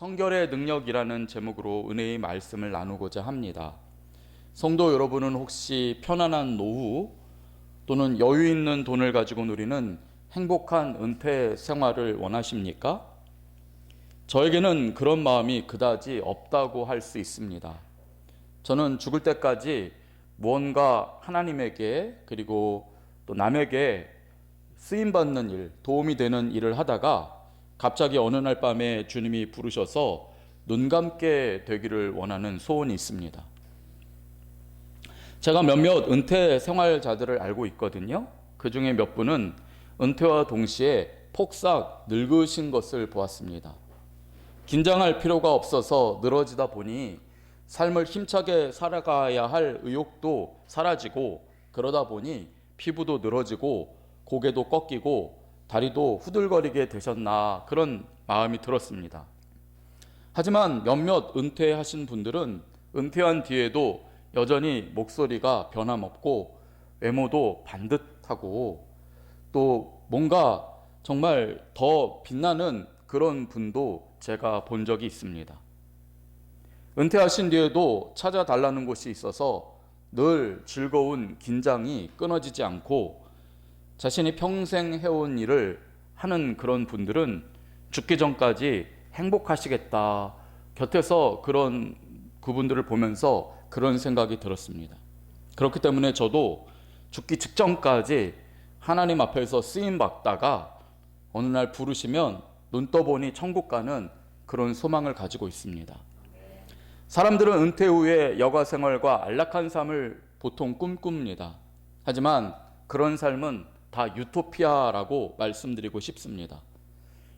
성결의 능력이라는 제목으로 은혜의 말씀을 나누고자 합니다. 성도 여러분은 혹시 편안한 노후 또는 여유 있는 돈을 가지고 누리는 행복한 은퇴 생활을 원하십니까? 저에게는 그런 마음이 그다지 없다고 할 수 있습니다. 저는 죽을 때까지 무언가 하나님에게 그리고 또 남에게 쓰임받는 일, 도움이 되는 일을 하다가 갑자기 어느 날 밤에 주님이 부르셔서 눈 감게 되기를 원하는 소원이 있습니다. 제가 몇몇 은퇴 생활자들을 알고 있거든요. 그 중에 몇 분은 은퇴와 동시에 폭삭 늙으신 것을 보았습니다. 긴장할 필요가 없어서 늘어지다 보니 삶을 힘차게 살아가야 할 의욕도 사라지고, 그러다 보니 피부도 늘어지고 고개도 꺾이고 다리도 후들거리게 되셨나, 그런 마음이 들었습니다. 하지만 몇몇 은퇴하신 분들은 은퇴한 뒤에도 여전히 목소리가 변함없고 외모도 반듯하고 또 뭔가 정말 더 빛나는 그런 분도 제가 본 적이 있습니다. 은퇴하신 뒤에도 찾아달라는 곳이 있어서 늘 즐거운 긴장이 끊어지지 않고 자신이 평생 해온 일을 하는 그런 분들은 죽기 전까지 행복하시겠다, 곁에서 그런 그분들을 보면서 그런 생각이 들었습니다. 그렇기 때문에 저도 죽기 직전까지 하나님 앞에서 쓰임 받다가 어느 날 부르시면 눈 떠보니 천국 가는 그런 소망을 가지고 있습니다. 사람들은 은퇴 후에 여가 생활과 안락한 삶을 보통 꿈꿉니다. 하지만 그런 삶은 다 유토피아라고 말씀드리고 싶습니다.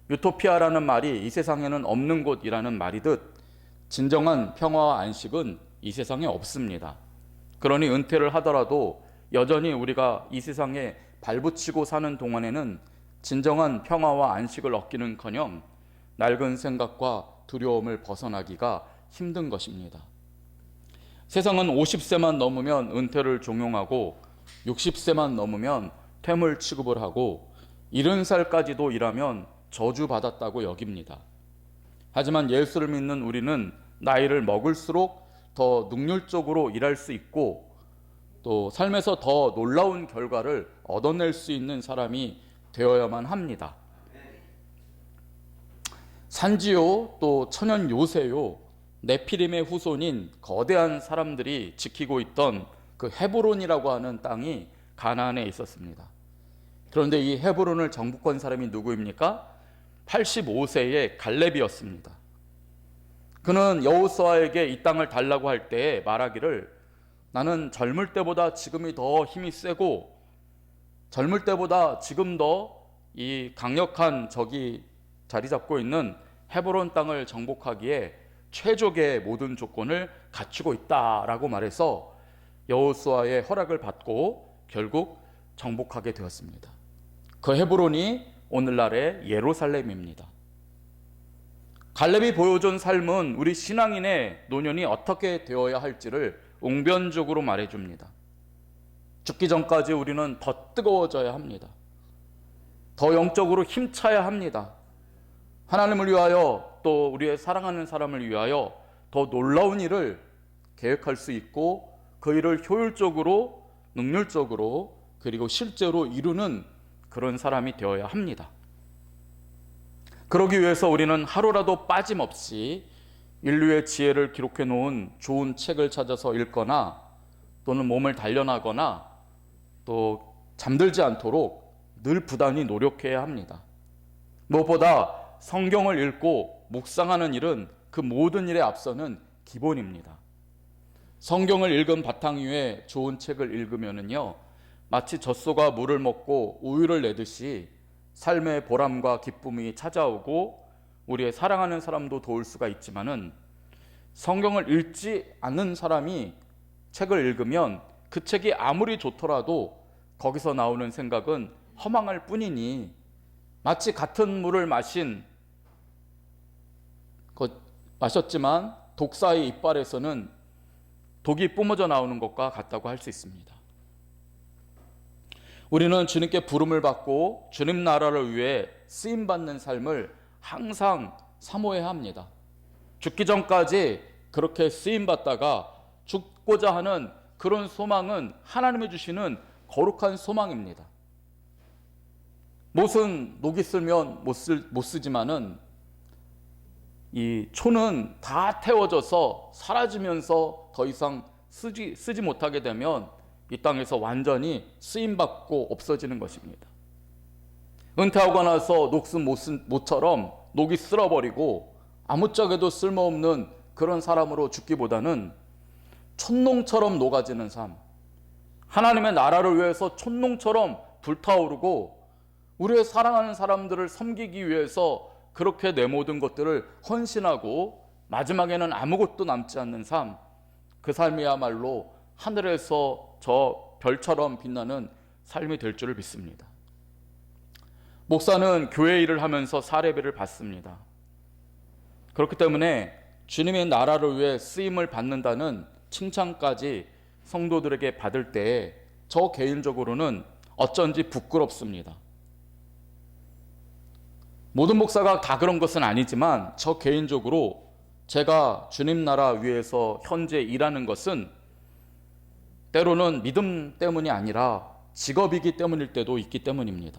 유토피아라는 말이 이 세상에는 없는 곳이라는 말이듯 진정한 평화와 안식은 이 세상에 없습니다. 그러니 은퇴를 하더라도 여전히 우리가 이 세상에 발붙이고 사는 동안에는 진정한 평화와 안식을 얻기는커녕 낡은 생각과 두려움을 벗어나기가 힘든 것입니다. 세상은 50세만 넘으면 은퇴를 종용하고 60세만 넘으면 퇴물 취급을 하고 70살까지도 일하면 저주받았다고 여깁니다. 하지만 예수를 믿는 우리는 나이를 먹을수록 더 능률적으로 일할 수 있고 또 삶에서 더 놀라운 결과를 얻어낼 수 있는 사람이 되어야만 합니다. 산지요 또 천연 요새요 네피림의 후손인 거대한 사람들이 지키고 있던 그 헤브론이라고 하는 땅이 가나안에 있었습니다. 그런데 이 헤브론을 정복한 사람이 누구입니까? 85세의 갈렙이었습니다. 그는 여호수아에게 이 땅을 달라고 할 때 말하기를, 나는 젊을 때보다 지금이 더 힘이 세고 젊을 때보다 지금 더 이 강력한 적이 자리 잡고 있는 헤브론 땅을 정복하기에 최적의 모든 조건을 갖추고 있다라고 말해서 여호수아의 허락을 받고 결국 정복하게 되었습니다. 그 헤브론이 오늘날의 예루살렘입니다. 갈렙이 보여준 삶은 우리 신앙인의 노년이 어떻게 되어야 할지를 웅변적으로 말해줍니다. 죽기 전까지 우리는 더 뜨거워져야 합니다. 더 영적으로 힘차야 합니다. 하나님을 위하여 또 우리의 사랑하는 사람을 위하여 더 놀라운 일을 계획할 수 있고 그 일을 효율적으로, 능률적으로 그리고 실제로 이루는 그런 사람이 되어야 합니다. 그러기 위해서 우리는 하루라도 빠짐없이 인류의 지혜를 기록해 놓은 좋은 책을 찾아서 읽거나 또는 몸을 단련하거나 또 잠들지 않도록 늘 부단히 노력해야 합니다. 무엇보다 성경을 읽고 묵상하는 일은 그 모든 일에 앞서는 기본입니다. 성경을 읽은 바탕 위에 좋은 책을 읽으면은요, 마치 젖소가 물을 먹고 우유를 내듯이 삶의 보람과 기쁨이 찾아오고 우리의 사랑하는 사람도 도울 수가 있지만은, 성경을 읽지 않는 사람이 책을 읽으면 그 책이 아무리 좋더라도 거기서 나오는 생각은 허망할 뿐이니 마치 같은 물을 마셨지만 독사의 이빨에서는 독이 뿜어져 나오는 것과 같다고 할 수 있습니다. 우리는 주님께 부름을 받고 주님 나라를 위해 쓰임받는 삶을 항상 사모해야 합니다. 죽기 전까지 그렇게 쓰임받다가 죽고자 하는 그런 소망은 하나님이 주시는 거룩한 소망입니다. 못은 녹이 쓸면 못 쓰지만은 이 초는 다 태워져서 사라지면서 더 이상 쓰지 못하게 되면 이 땅에서 완전히 쓰임받고 없어지는 것입니다. 은퇴하고 나서 녹슨 못처럼 녹이 쓸어버리고 아무짝에도 쓸모없는 그런 사람으로 죽기보다는 촛농처럼 녹아지는 삶, 하나님의 나라를 위해서 촛농처럼 불타오르고 우리의 사랑하는 사람들을 섬기기 위해서 그렇게 내 모든 것들을 헌신하고 마지막에는 아무것도 남지 않는 삶, 그 삶이야말로 하늘에서 저 별처럼 빛나는 삶이 될 줄을 믿습니다. 목사는 교회 일을 하면서 사례비를 받습니다. 그렇기 때문에 주님의 나라를 위해 쓰임을 받는다는 칭찬까지 성도들에게 받을 때에 저 개인적으로는 어쩐지 부끄럽습니다. 모든 목사가 다 그런 것은 아니지만 저 개인적으로 제가 주님 나라 위해서 현재 일하는 것은 때로는 믿음 때문이 아니라 직업이기 때문일 때도 있기 때문입니다.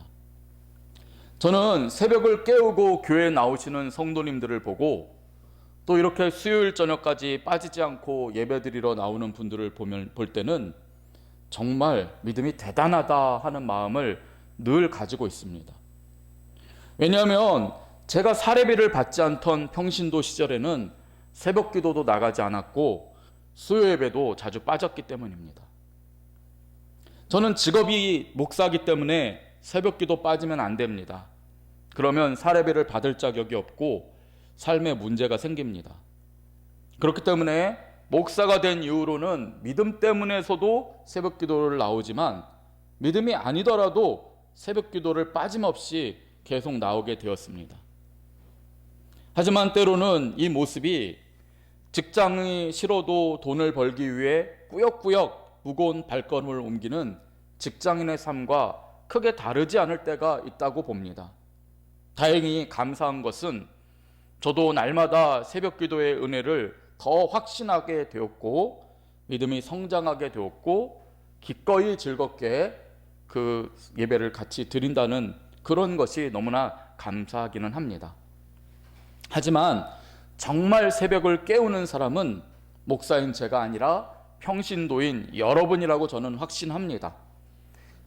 저는 새벽을 깨우고 교회에 나오시는 성도님들을 보고 또 이렇게 수요일 저녁까지 빠지지 않고 예배드리러 나오는 분들을 볼 때는 정말 믿음이 대단하다 하는 마음을 늘 가지고 있습니다. 왜냐하면 제가 사례비를 받지 않던 평신도 시절에는 새벽 기도도 나가지 않았고 수요 예배도 자주 빠졌기 때문입니다. 저는 직업이 목사이기 때문에 새벽 기도 빠지면 안 됩니다. 그러면 사례비를 받을 자격이 없고 삶에 문제가 생깁니다. 그렇기 때문에 목사가 된 이후로는 믿음 때문에서도 새벽 기도를 나오지만 믿음이 아니더라도 새벽 기도를 빠짐없이 계속 나오게 되었습니다. 하지만 때로는 이 모습이 직장이 싫어도 돈을 벌기 위해 꾸역꾸역 무거운 발걸음을 옮기는 직장인의 삶과 크게 다르지 않을 때가 있다고 봅니다. 다행히 감사한 것은 저도 날마다 새벽 기도의 은혜를 더 확신하게 되었고 믿음이 성장하게 되었고 기꺼이 즐겁게 그 예배를 같이 드린다는 그런 것이 너무나 감사하기는 합니다. 하지만 정말 새벽을 깨우는 사람은 목사인 제가 아니라 평신도인 여러분이라고 저는 확신합니다.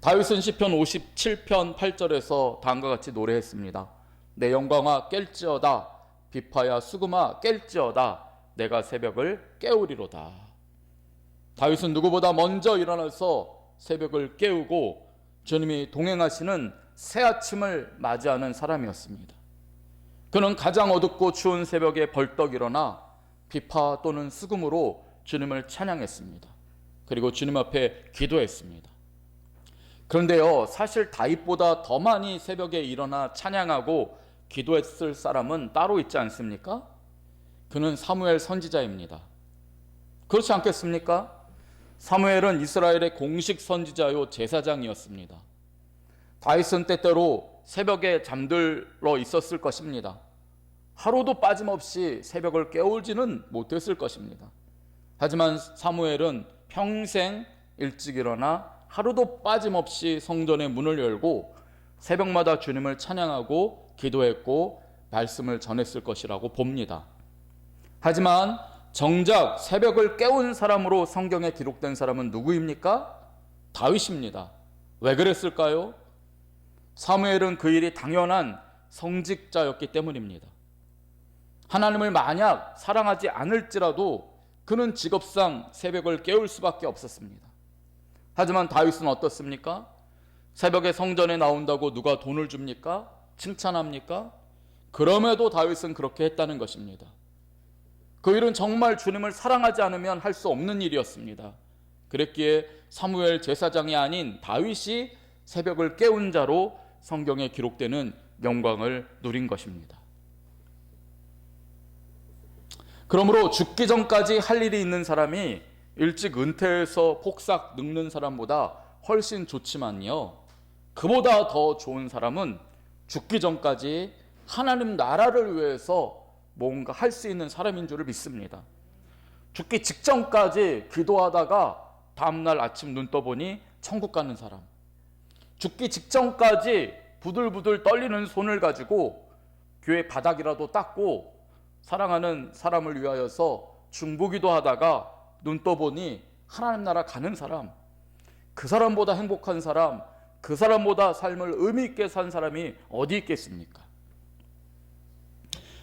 다윗은 시편 57편 8절에서 다음과 같이 노래했습니다. 내 영광아 깰지어다 비파야 수금아 깰지어다 내가 새벽을 깨우리로다. 다윗은 누구보다 먼저 일어나서 새벽을 깨우고 주님이 동행하시는 새 아침을 맞이하는 사람이었습니다. 그는 가장 어둡고 추운 새벽에 벌떡 일어나 비파 또는 수금으로 주님을 찬양했습니다. 그리고 주님 앞에 기도했습니다. 그런데요, 사실 다윗보다 더 많이 새벽에 일어나 찬양하고 기도했을 사람은 따로 있지 않습니까? 그는 사무엘 선지자입니다. 그렇지 않겠습니까? 사무엘은 이스라엘의 공식 선지자요 제사장이었습니다. 다윗은 때때로 새벽에 잠들어 있었을 것입니다. 하루도 빠짐없이 새벽을 깨우지는 못했을 것입니다. 하지만 사무엘은 평생 일찍 일어나 하루도 빠짐없이 성전의 문을 열고 새벽마다 주님을 찬양하고 기도했고 말씀을 전했을 것이라고 봅니다. 하지만 정작 새벽을 깨운 사람으로 성경에 기록된 사람은 누구입니까? 다윗입니다. 왜 그랬을까요? 사무엘은 그 일이 당연한 성직자였기 때문입니다. 하나님을 만약 사랑하지 않을지라도 그는 직업상 새벽을 깨울 수밖에 없었습니다. 하지만 다윗은 어떻습니까? 새벽에 성전에 나온다고 누가 돈을 줍니까? 칭찬합니까? 그럼에도 다윗은 그렇게 했다는 것입니다. 그 일은 정말 주님을 사랑하지 않으면 할 수 없는 일이었습니다. 그랬기에 사무엘 제사장이 아닌 다윗이 새벽을 깨운 자로 성경에 기록되는 영광을 누린 것입니다. 그러므로 죽기 전까지 할 일이 있는 사람이 일찍 은퇴해서 폭삭 늙는 사람보다 훨씬 좋지만요, 그보다 더 좋은 사람은 죽기 전까지 하나님 나라를 위해서 뭔가 할 수 있는 사람인 줄을 믿습니다. 죽기 직전까지 기도하다가 다음날 아침 눈 떠보니 천국 가는 사람, 죽기 직전까지 부들부들 떨리는 손을 가지고 교회 바닥이라도 닦고 사랑하는 사람을 위하여서 중보기도 하다가 눈 떠보니 하나님 나라 가는 사람, 그 사람보다 행복한 사람, 그 사람보다 삶을 의미 있게 산 사람이 어디 있겠습니까?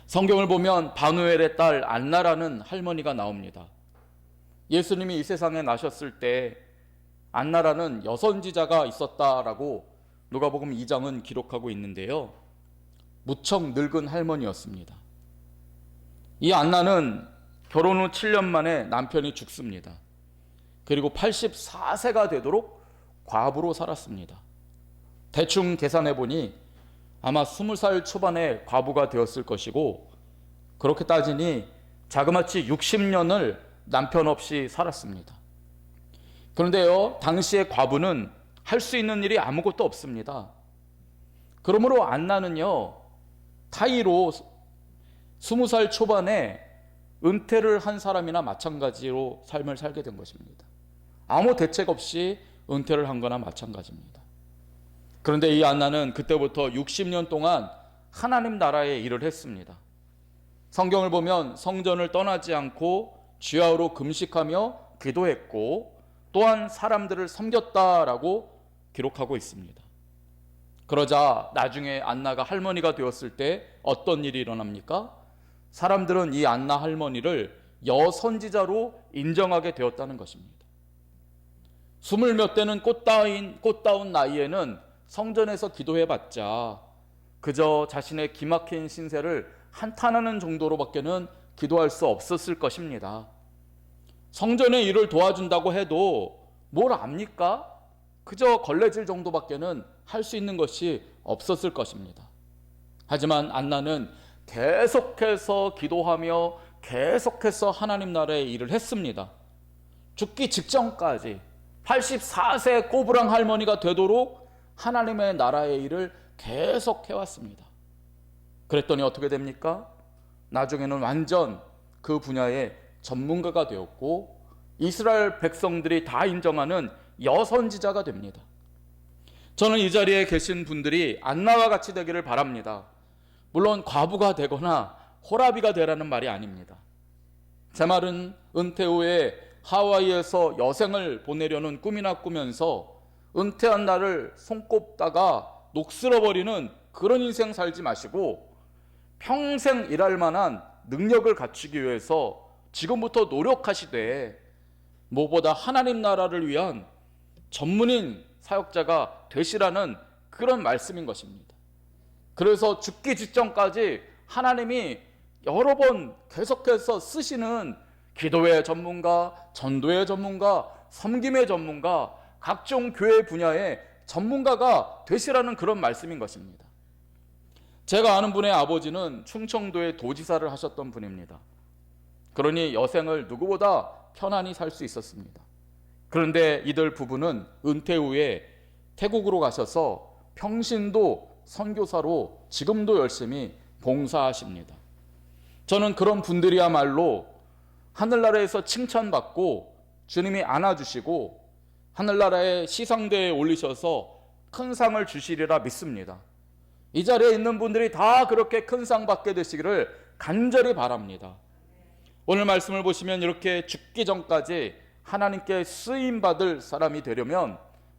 성경을 보면 바누엘의 딸 안나라는 할머니가 나옵니다. 예수님이 이 세상에 나셨을 때 안나라는 여선지자가 있었다라고 누가복음 2장은 기록하고 있는데요. 무척 늙은 할머니였습니다. 이 안나는 결혼 후 7년 만에 남편이 죽습니다. 그리고 84세가 되도록 과부로 살았습니다. 대충 계산해 보니 아마 20살 초반에 과부가 되었을 것이고, 그렇게 따지니 자그마치 60년을 남편 없이 살았습니다. 그런데요, 당시의 과부는 할 수 있는 일이 아무것도 없습니다. 그러므로 안나는요, 타이로 20살 초반에 은퇴를 한 사람이나 마찬가지로 삶을 살게 된 것입니다. 아무 대책 없이 은퇴를 한 거나 마찬가지입니다. 그런데 이 안나는 그때부터 60년 동안 하나님 나라의 일을 했습니다. 성경을 보면 성전을 떠나지 않고 주야로 금식하며 기도했고 또한 사람들을 섬겼다라고 기록하고 있습니다. 그러자 나중에 안나가 할머니가 되었을 때 어떤 일이 일어납니까? 사람들은 이 안나 할머니를 여선지자로 인정하게 되었다는 것입니다. 20몇 대는 꽃다운 나이에는 성전에서 기도해봤자 그저 자신의 기막힌 신세를 한탄하는 정도로밖에는 기도할 수 없었을 것입니다. 성전의 일을 도와준다고 해도 뭘 압니까? 그저 걸레질 정도밖에는 할 수 있는 것이 없었을 것입니다. 하지만 안나는 계속해서 기도하며 계속해서 하나님 나라의 일을 했습니다. 죽기 직전까지 84세 꼬부랑 할머니가 되도록 하나님의 나라의 일을 계속 해왔습니다. 그랬더니 어떻게 됩니까? 나중에는 완전 그 분야의 전문가가 되었고 이스라엘 백성들이 다 인정하는 여선지자가 됩니다. 저는 이 자리에 계신 분들이 안나와 같이 되기를 바랍니다. 물론 과부가 되거나 호라비가 되라는 말이 아닙니다. 제 말은 은퇴 후에 하와이에서 여생을 보내려는 꿈이나 꾸면서 은퇴한 날을 손꼽다가 녹슬어버리는 그런 인생 살지 마시고 평생 일할 만한 능력을 갖추기 위해서 지금부터 노력하시되 무엇보다 하나님 나라를 위한 전문인 사역자가 되시라는 그런 말씀인 것입니다. 그래서 죽기 직전까지 하나님이 여러 번 계속해서 쓰시는 기도의 전문가, 전도의 전문가, 섬김의 전문가, 각종 교회 분야의 전문가가 되시라는 그런 말씀인 것입니다. 제가 아는 분의 아버지는 충청도의 도지사를 하셨던 분입니다. 그러니 여생을 누구보다 편안히 살 수 있었습니다. 그런데 이들 부부는 은퇴 후에 태국으로 가셔서 평신도 선교사로 지금도 열심히 봉사하십니다. 저는 그런 분들이야말로 하늘나라에서 칭찬받고 주님이 안아주시고 하늘나라의 시상대에 올리셔서 큰 상을 주시리라 믿습니다. 이 자리에 있는 분들이 다 그렇게 큰 상 받게 되시기를 간절히 바랍니다. 오늘 말씀을 보시면 이렇게 죽기 전까지 하나님께 쓰임받을 사람이 되려면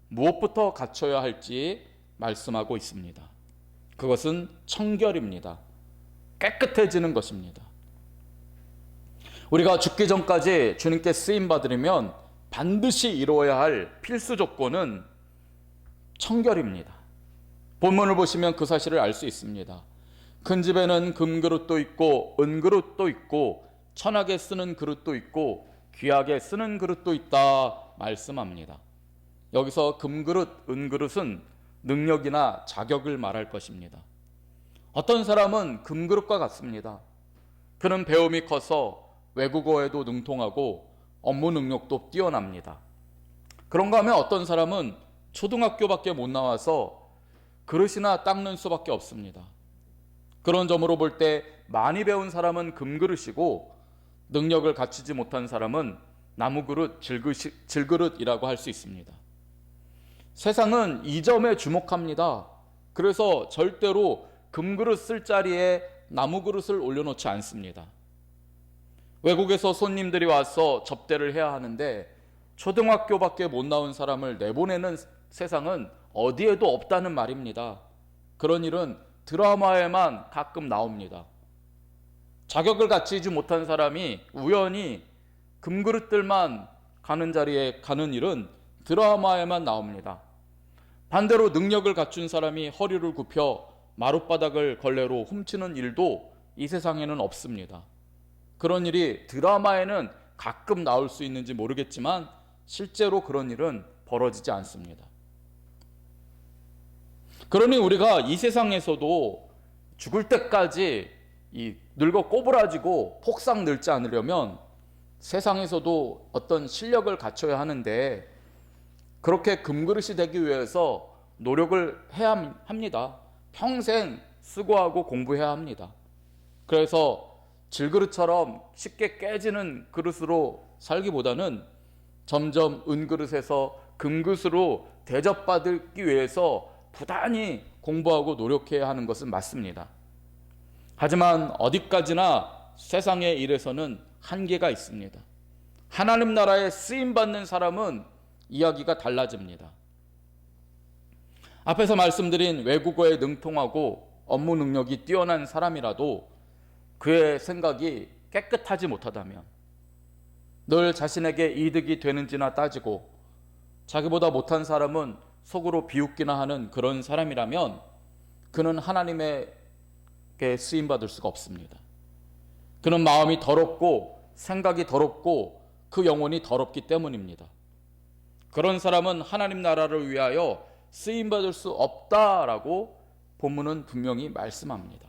무엇부터 갖춰야 할지 말씀하고 있습니다. 그것은 청결입니다. 깨끗해지는 것입니다. 우리가 죽기 전까지 주님께 쓰임받으려면 반드시 이루어야 할 필수 조건은 청결입니다. 본문을 보시면 그 사실을 알 수 있습니다. 큰 집에는 금그릇도 있고 은그릇도 있고 천하게 쓰는 그릇도 있고 귀하게 쓰는 그릇도 있다 말씀합니다. 여기서 금그릇, 은그릇은 능력이나 자격을 말할 것입니다. 어떤 사람은 금그릇과 같습니다. 그는 배움이 커서 외국어에도 능통하고 업무 능력도 뛰어납니다. 그런가 하면 어떤 사람은 초등학교밖에 못 나와서 그릇이나 닦는 수밖에 없습니다. 그런 점으로 볼 때 많이 배운 사람은 금그릇이고 능력을 갖추지 못한 사람은 나무그릇, 질그릇이라고 할 수 있습니다. 세상은 이 점에 주목합니다. 그래서 절대로 금그릇 쓸 자리에 나무그릇을 올려놓지 않습니다. 외국에서 손님들이 와서 접대를 해야 하는데 초등학교밖에 못 나온 사람을 내보내는 세상은 어디에도 없다는 말입니다. 그런 일은 드라마에만 가끔 나옵니다. 자격을 갖추지 못한 사람이 우연히 금그릇들만 가는 자리에 가는 일은 드라마에만 나옵니다. 반대로 능력을 갖춘 사람이 허리를 굽혀 마룻바닥을 걸레로 훔치는 일도 이 세상에는 없습니다. 그런 일이 드라마에는 가끔 나올 수 있는지 모르겠지만 실제로 그런 일은 벌어지지 않습니다. 그러니 우리가 이 세상에서도 죽을 때까지 늙어 꼬부라지고 폭삭 늙지 않으려면 세상에서도 어떤 실력을 갖춰야 하는데 그렇게 금그릇이 되기 위해서 노력을 해야 합니다. 평생 수고하고 공부해야 합니다. 그래서 질그릇처럼 쉽게 깨지는 그릇으로 살기보다는 점점 은그릇에서 금그릇으로 대접받기 위해서 부단히 공부하고 노력해야 하는 것은 맞습니다. 하지만 어디까지나 세상의 일에서는 한계가 있습니다. 하나님 나라에 쓰임받는 사람은 이야기가 달라집니다. 앞에서 말씀드린 외국어에 능통하고 업무 능력이 뛰어난 사람이라도 그의 생각이 깨끗하지 못하다면, 늘 자신에게 이득이 되는지나 따지고 자기보다 못한 사람은 속으로 비웃기나 하는 그런 사람이라면 그는 하나님에게 쓰임받을 수가 없습니다. 그는 마음이 더럽고 생각이 더럽고 그 영혼이 더럽기 때문입니다. 그런 사람은 하나님 나라를 위하여 쓰임받을 수 없다라고 본문은 분명히 말씀합니다.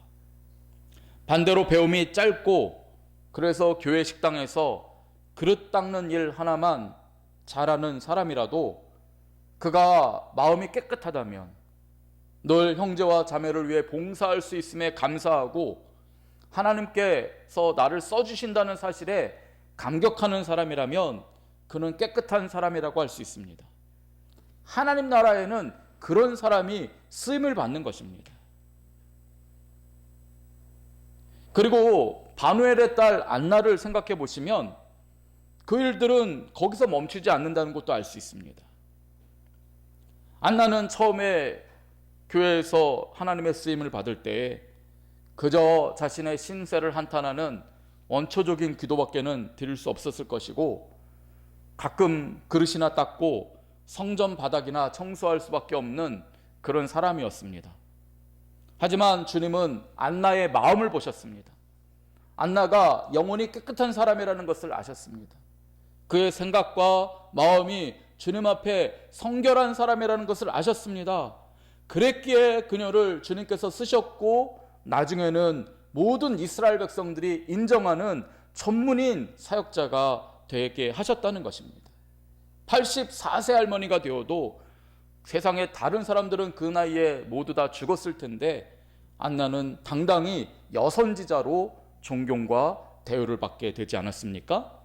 반대로 배움이 짧고 그래서 교회 식당에서 그릇 닦는 일 하나만 잘하는 사람이라도 그가 마음이 깨끗하다면 늘 형제와 자매를 위해 봉사할 수 있음에 감사하고 하나님께서 나를 써주신다는 사실에 감격하는 사람이라면 그는 깨끗한 사람이라고 할 수 있습니다. 하나님 나라에는 그런 사람이 쓰임을 받는 것입니다. 그리고 바누엘의 딸 안나를 생각해 보시면 그 일들은 거기서 멈추지 않는다는 것도 알 수 있습니다. 안나는 처음에 교회에서 하나님의 쓰임을 받을 때 그저 자신의 신세를 한탄하는 원초적인 기도밖에는 드릴 수 없었을 것이고 가끔 그릇이나 닦고 성전 바닥이나 청소할 수밖에 없는 그런 사람이었습니다. 하지만 주님은 안나의 마음을 보셨습니다. 안나가 영혼이 깨끗한 사람이라는 것을 아셨습니다. 그의 생각과 마음이 주님 앞에 성결한 사람이라는 것을 아셨습니다. 그랬기에 그녀를 주님께서 쓰셨고 나중에는 모든 이스라엘 백성들이 인정하는 전문인 사역자가 되게 하셨다는 것입니다. 84세 할머니가 되어도 세상의 다른 사람들은 그 나이에 모두 다 죽었을 텐데 안나는 당당히 여선지자로 존경과 대우를 받게 되지 않았습니까?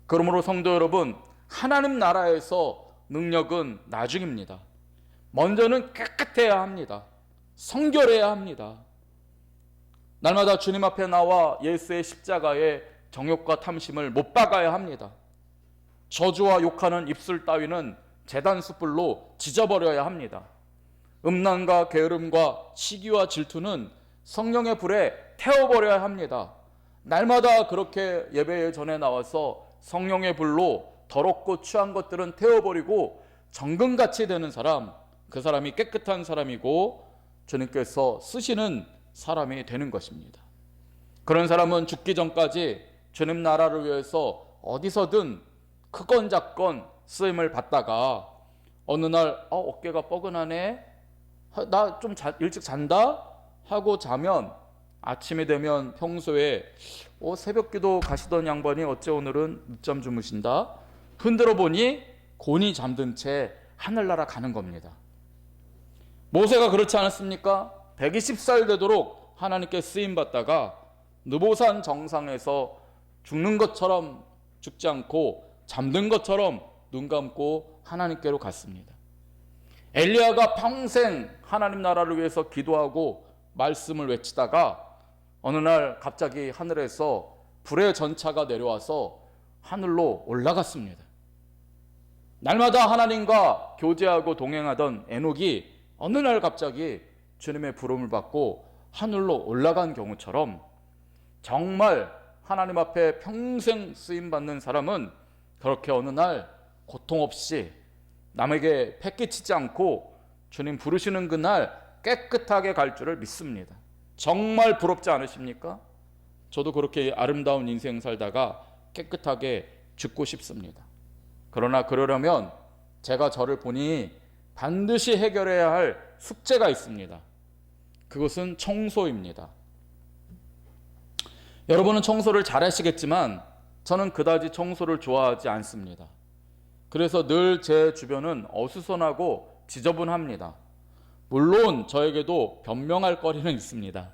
그러므로 성도 여러분, 하나님 나라에서 능력은 나중입니다. 먼저는 깨끗해야 합니다. 성결해야 합니다. 날마다 주님 앞에 나와 예수의 십자가에 정욕과 탐심을 못 박아야 합니다. 저주와 욕하는 입술 따위는 제단 숯불로 지져버려야 합니다. 음란과 게으름과 시기와 질투는 성령의 불에 태워버려야 합니다. 날마다 그렇게 예배 전에 나와서 성령의 불로 더럽고 추한 것들은 태워버리고 정금같이 되는 사람, 그 사람이 깨끗한 사람이고 주님께서 쓰시는 사람이 되는 것입니다. 그런 사람은 죽기 전까지 주님 나라를 위해서 어디서든 크건 작건 쓰임을 받다가 어느 날 어깨가 뻐근하네, 나 좀 일찍 잔다 하고 자면 아침이 되면 평소에 새벽기도 가시던 양반이 어째 오늘은 늦잠 주무신다 흔들어 보니 곤히 잠든 채 하늘나라 가는 겁니다. 모세가 그렇지 않았습니까? 120살 되도록 하나님께 쓰임받다가 느보산 정상에서 죽는 것처럼 죽지 않고 잠든 것처럼 눈 감고 하나님께로 갔습니다. 엘리야가 평생 하나님 나라를 위해서 기도하고 말씀을 외치다가 어느 날 갑자기 하늘에서 불의 전차가 내려와서 하늘로 올라갔습니다. 날마다 하나님과 교제하고 동행하던 에녹이 어느 날 갑자기 주님의 부름을 받고 하늘로 올라간 경우처럼 정말 하나님 앞에 평생 쓰임받는 사람은 그렇게 어느 날 고통 없이 남에게 패기치지 않고 주님 부르시는 그날 깨끗하게 갈 줄을 믿습니다. 정말 부럽지 않으십니까? 저도 그렇게 아름다운 인생 살다가 깨끗하게 죽고 싶습니다. 그러나 그러려면 제가 저를 보니 반드시 해결해야 할 숙제가 있습니다. 그것은 청소입니다. 여러분은 청소를 잘 하시겠지만 저는 그다지 청소를 좋아하지 않습니다. 그래서 늘 제 주변은 어수선하고 지저분합니다. 물론 저에게도 변명할 거리는 있습니다.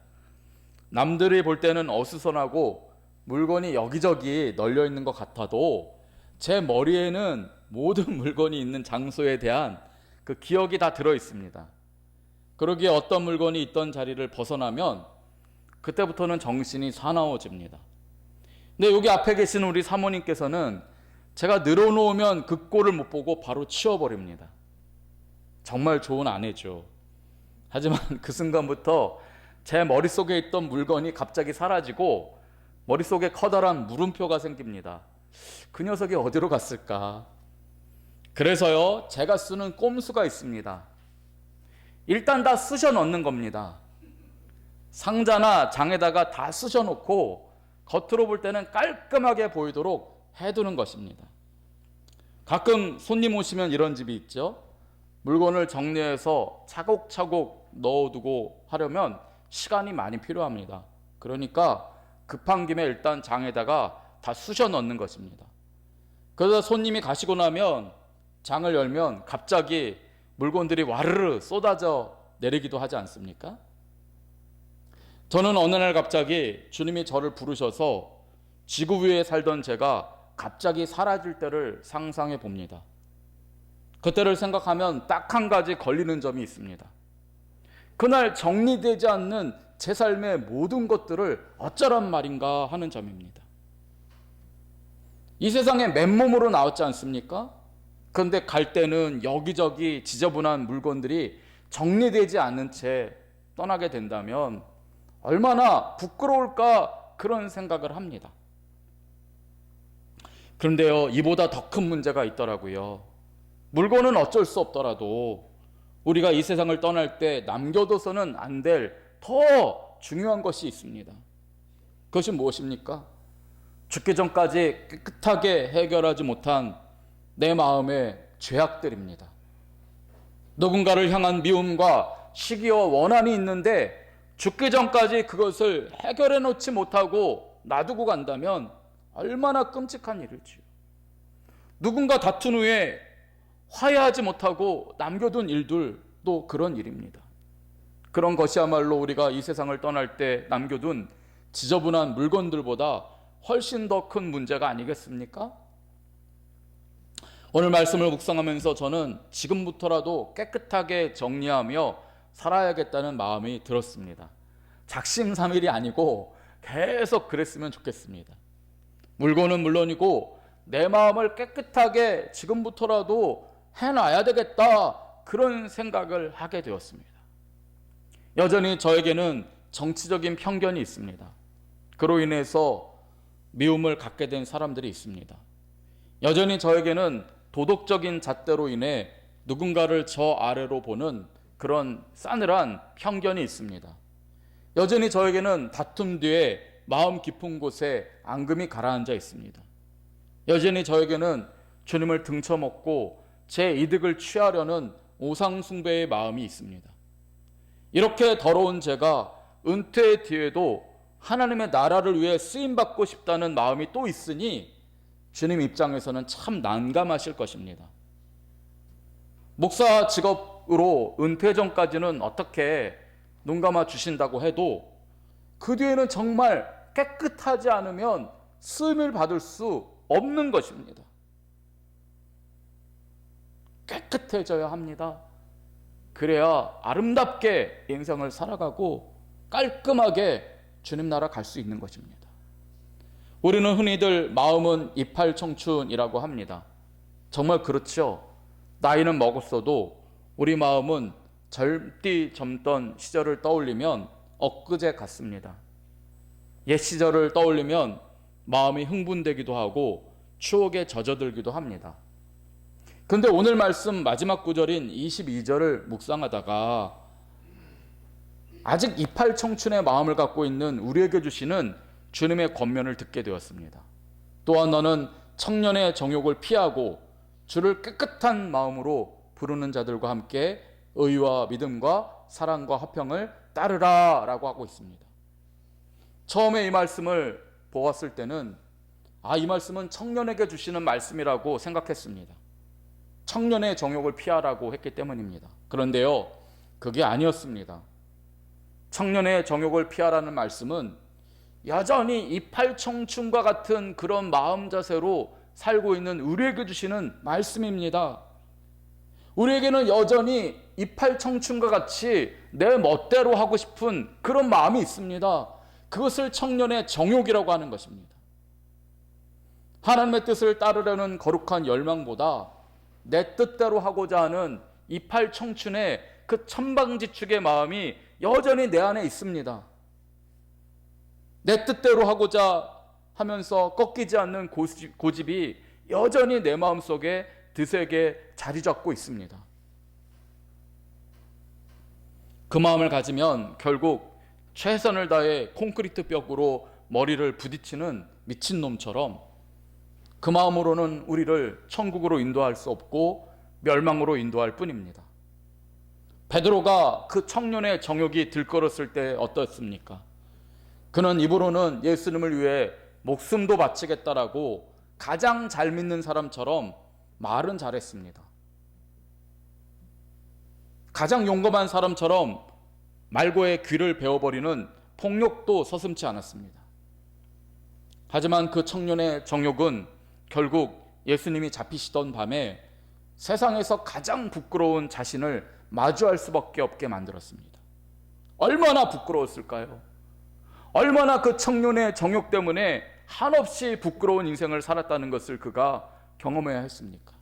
남들이 볼 때는 어수선하고 물건이 여기저기 널려 있는 것 같아도 제 머리에는 모든 물건이 있는 장소에 대한 그 기억이 다 들어 있습니다. 그러기에 어떤 물건이 있던 자리를 벗어나면 그때부터는 정신이 사나워집니다. 근데 여기 앞에 계신 우리 사모님께서는 제가 늘어놓으면 그 꼴을 못 보고 바로 치워버립니다. 정말 좋은 아내죠. 하지만 그 순간부터 제 머릿속에 있던 물건이 갑자기 사라지고 머릿속에 커다란 물음표가 생깁니다. 그 녀석이 어디로 갔을까? 그래서요, 제가 쓰는 꼼수가 있습니다. 일단 다 쑤셔 넣는 겁니다. 상자나 장에다가 다 쑤셔 놓고 겉으로 볼 때는 깔끔하게 보이도록 해두는 것입니다. 가끔 손님 오시면 이런 집이 있죠. 물건을 정리해서 차곡차곡 넣어두고 하려면 시간이 많이 필요합니다. 그러니까 급한 김에 일단 장에다가 다 쑤셔 넣는 것입니다. 그래서 손님이 가시고 나면 장을 열면 갑자기 물건들이 와르르 쏟아져 내리기도 하지 않습니까? 저는 어느 날 갑자기 주님이 저를 부르셔서 지구 위에 살던 제가 갑자기 사라질 때를 상상해 봅니다. 그때를 생각하면 딱 한 가지 걸리는 점이 있습니다. 그날 정리되지 않는 제 삶의 모든 것들을 어쩌란 말인가 하는 점입니다. 이 세상에 맨몸으로 나왔지 않습니까? 그런데 갈 때는 여기저기 지저분한 물건들이 정리되지 않는 채 떠나게 된다면 얼마나 부끄러울까 그런 생각을 합니다. 그런데요, 이보다 더 큰 문제가 있더라고요. 물건은 어쩔 수 없더라도 우리가 이 세상을 떠날 때 남겨둬서는 안 될 더 중요한 것이 있습니다. 그것이 무엇입니까? 죽기 전까지 깨끗하게 해결하지 못한 내 마음의 죄악들입니다. 누군가를 향한 미움과 시기와 원한이 있는데 죽기 전까지 그것을 해결해 놓지 못하고 놔두고 간다면 얼마나 끔찍한 일일지요. 누군가 다툰 후에 화해하지 못하고 남겨둔 일들도 그런 일입니다. 그런 것이야말로 우리가 이 세상을 떠날 때 남겨둔 지저분한 물건들보다 훨씬 더 큰 문제가 아니겠습니까? 오늘 말씀을 묵상하면서 저는 지금부터라도 깨끗하게 정리하며 살아야겠다는 마음이 들었습니다. 작심삼일이 아니고 계속 그랬으면 좋겠습니다. 물건은 물론이고 내 마음을 깨끗하게 지금부터라도 해놔야 되겠다, 그런 생각을 하게 되었습니다. 여전히 저에게는 정치적인 편견이 있습니다. 그로 인해서 미움을 갖게 된 사람들이 있습니다. 여전히 저에게는 도덕적인 잣대로 인해 누군가를 저 아래로 보는 그런 싸늘한 편견이 있습니다. 여전히 저에게는 다툼 뒤에 마음 깊은 곳에 앙금이 가라앉아 있습니다. 여전히 저에게는 주님을 등쳐먹고 제 이득을 취하려는 우상숭배의 마음이 있습니다. 이렇게 더러운 제가 은퇴 뒤에도 하나님의 나라를 위해 쓰임받고 싶다는 마음이 또 있으니 주님 입장에서는 참 난감하실 것입니다. 목사 직업으로 은퇴 전까지는 어떻게 눈 감아 주신다고 해도 그 뒤에는 정말 깨끗하지 않으면 쓰임을 받을 수 없는 것입니다. 깨끗해져야 합니다. 그래야 아름답게 인생을 살아가고 깔끔하게 주님 나라 갈 수 있는 것입니다. 우리는 흔히들 마음은 이팔 청춘이라고 합니다. 정말 그렇죠. 나이는 먹었어도 우리 마음은 젊디 젊던 시절을 떠올리면 엊그제 같습니다. 옛 시절을 떠올리면 마음이 흥분되기도 하고 추억에 젖어들기도 합니다. 근데 오늘 말씀 마지막 구절인 22절을 묵상하다가 아직 이팔 청춘의 마음을 갖고 있는 우리에게 주시는 주님의 권면을 듣게 되었습니다. 또한 너는 청년의 정욕을 피하고 주를 깨끗한 마음으로 부르는 자들과 함께 의와 믿음과 사랑과 화평을 따르라 라고 하고 있습니다. 처음에 이 말씀을 보았을 때는 이 말씀은 청년에게 주시는 말씀이라고 생각했습니다. 청년의 정욕을 피하라고 했기 때문입니다. 그런데요, 그게 아니었습니다. 청년의 정욕을 피하라는 말씀은 여전히 이팔 청춘과 같은 그런 마음 자세로 살고 있는 우리에게 주시는 말씀입니다. 우리에게는 여전히 이팔 청춘과 같이 내 멋대로 하고 싶은 그런 마음이 있습니다. 그것을 청년의 정욕이라고 하는 것입니다. 하나님의 뜻을 따르려는 거룩한 열망보다 내 뜻대로 하고자 하는 이팔 청춘의 그 천방지축의 마음이 여전히 내 안에 있습니다. 내 뜻대로 하고자 하면서 꺾이지 않는 고집이 여전히 내 마음속에 드세게 자리 잡고 있습니다. 그 마음을 가지면 결국 최선을 다해 콘크리트 벽으로 머리를 부딪히는 미친놈처럼 그 마음으로는 우리를 천국으로 인도할 수 없고 멸망으로 인도할 뿐입니다. 베드로가 그 청년의 정욕이 들끓었을 때 어떻습니까? 그는 입으로는 예수님을 위해 목숨도 바치겠다라고 가장 잘 믿는 사람처럼 말은 잘했습니다. 가장 용감한 사람처럼 말고의 귀를 베어버리는 폭력도 서슴지 않았습니다. 하지만 그 청년의 정욕은 결국 예수님이 잡히시던 밤에 세상에서 가장 부끄러운 자신을 마주할 수밖에 없게 만들었습니다. 얼마나 부끄러웠을까요? 얼마나 그 청년의 정욕 때문에 한없이 부끄러운 인생을 살았다는 것을 그가 경험해야 했습니까?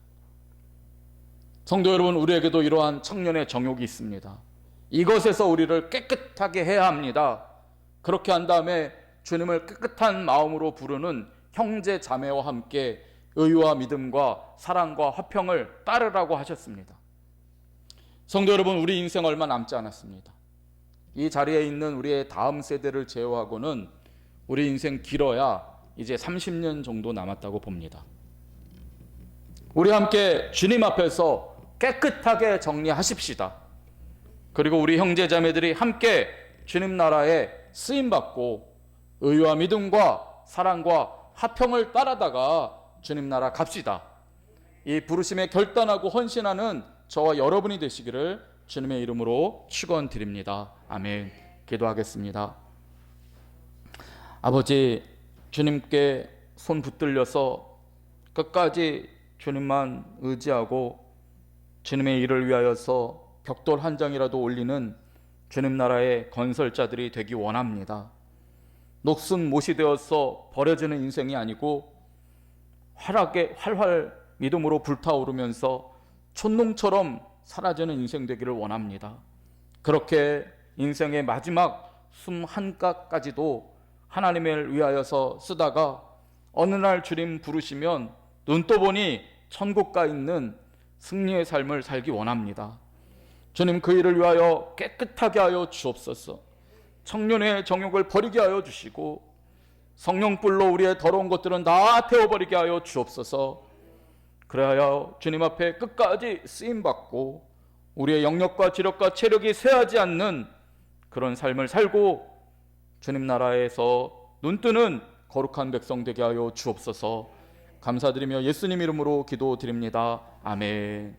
성도 여러분, 우리에게도 이러한 청년의 정욕이 있습니다. 이것에서 우리를 깨끗하게 해야 합니다. 그렇게 한 다음에 주님을 깨끗한 마음으로 부르는 형제 자매와 함께 의와 믿음과 사랑과 화평을 따르라고 하셨습니다. 성도 여러분, 우리 인생 얼마 남지 않았습니다. 이 자리에 있는 우리의 다음 세대를 제외하고는 우리 인생 길어야 이제 30년 정도 남았다고 봅니다. 우리 함께 주님 앞에서 깨끗하게 정리하십시다. 그리고 우리 형제 자매들이 함께 주님 나라에 쓰임받고 의와 믿음과 사랑과 화평을 따라다가 주님 나라 갑시다. 이 부르심에 결단하고 헌신하는 저와 여러분이 되시기를 주님의 이름으로 축원드립니다. 아멘. 기도하겠습니다. 아버지, 주님께 손 붙들려서 끝까지 주님만 의지하고 주님의 일을 위하여서 벽돌 한 장이라도 올리는 주님 나라의 건설자들이 되기 원합니다. 녹슨 못이 되어서 버려지는 인생이 아니고 활활 믿음으로 불타오르면서 촛농처럼 사라지는 인생 되기를 원합니다. 그렇게 인생의 마지막 숨 한가까지도 하나님을 위하여서 쓰다가 어느 날 주님 부르시면 눈 떠보니 천국가 있는 승리의 삶을 살기 원합니다. 주님, 그 일을 위하여 깨끗하게 하여 주옵소서. 청년의 정욕을 버리게 하여 주시고 성령불로 우리의 더러운 것들은 다 태워버리게 하여 주옵소서. 그래야 주님 앞에 끝까지 쓰임받고 우리의 영역과 지력과 체력이 쇠하지 않는 그런 삶을 살고 주님 나라에서 눈뜨는 거룩한 백성 되게 하여 주옵소서. 감사드리며 예수님 이름으로 기도드립니다. 아멘.